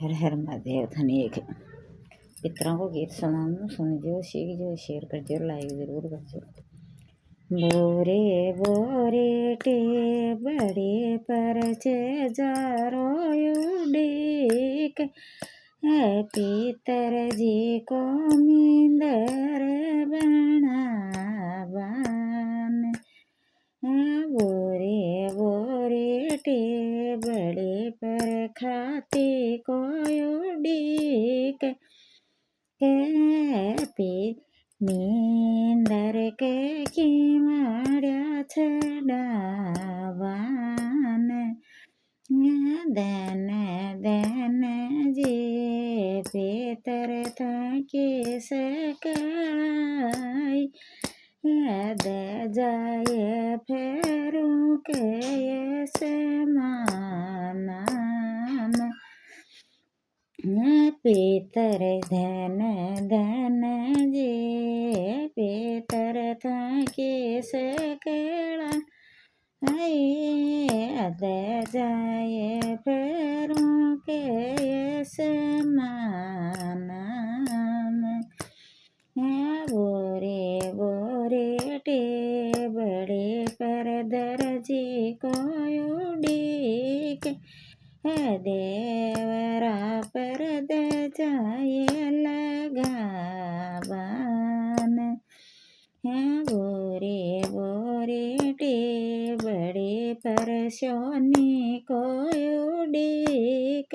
हर हर महादेव धनी एक पितरों को गीत सुनाऊँ सुनजो सीखजो शेयर करजो लाइक जरूर करजो। बोरे बोरे टे बड़े परचे जारो उड़ीक पितर जी को मींदर बनावन। बोरे बोरे टे बड़े पर खाती को उड़ीक पी नींदर के किमाड़्या छड़ावान। दन दन जे पेतर थाके सकलाई याद जाए फेरू के समानाम। पेतर धन धन जे पेतर थाके सकला याद जाए फेरू के समानाम। बोरे बोरे टे बड़े पर दर्जी को उड़ीक देवरा पर जाए लगावान। बोरे बोरे टे बड़े पर सोनी को उड़ीक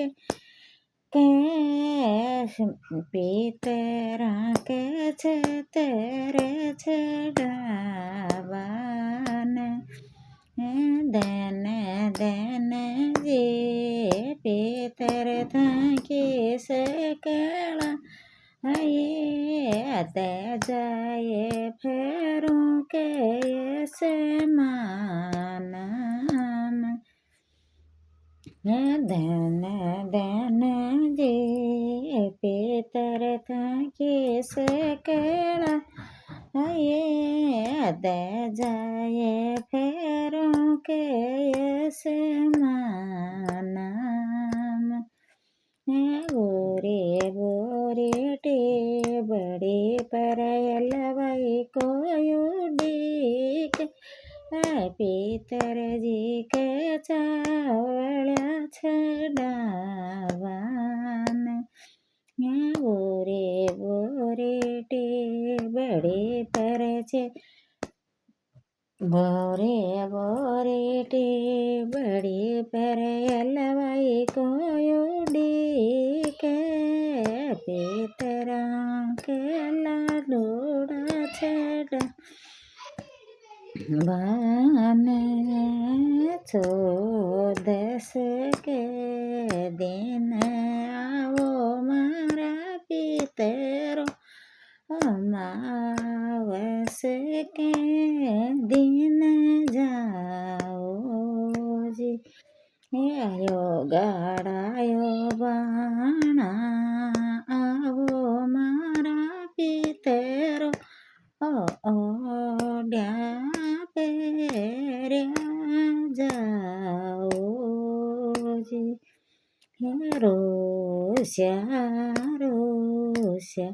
पितरा के छतर छड़ावान। दन दन जे पेतर थाके सकला याद जाए फेरू के समानाम। धन धन जे पेतर थाके सकला याद जाए फेरू के समानाम। बोरे बोरे टे बड़े पर अलवाई को उड़ीक पितर जी के चावड़ा छड़ावान। बोरे बोरे टे बड़े पर बोरे बोरे टे बड़े पर अलवाई को उड़ीक पितरा के लाडोड़ा छड़ा बान। 14 के दिन आओ मारा पितरो अमावस के दिन जाओ जी। आयो गाड़ायो बाणा आओ मारा पितरो ओड्या पेर्या जाओ जी। रोस्या रोस्या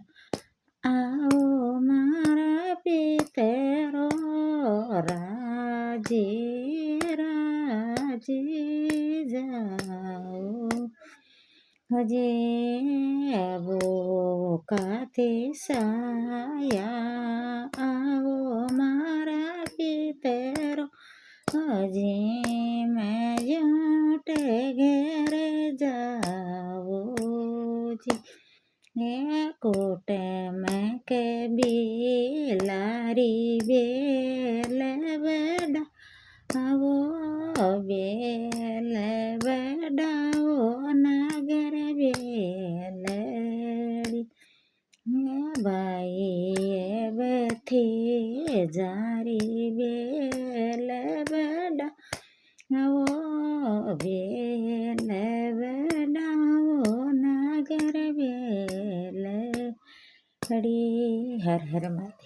आओ मारा पितरो राजी राजी जाओ जे वो काथे साया आओ मारा पितरो जी मैं जट घेर जाओ जी। कोट में के बिलारी बेल बड़ा वो बेल बड़ाओ नगर बेलड़ी बाई बथी जारी बेल बड़ा वो बेल बड़ाओ नगर बेलड़ी। हर हर माता।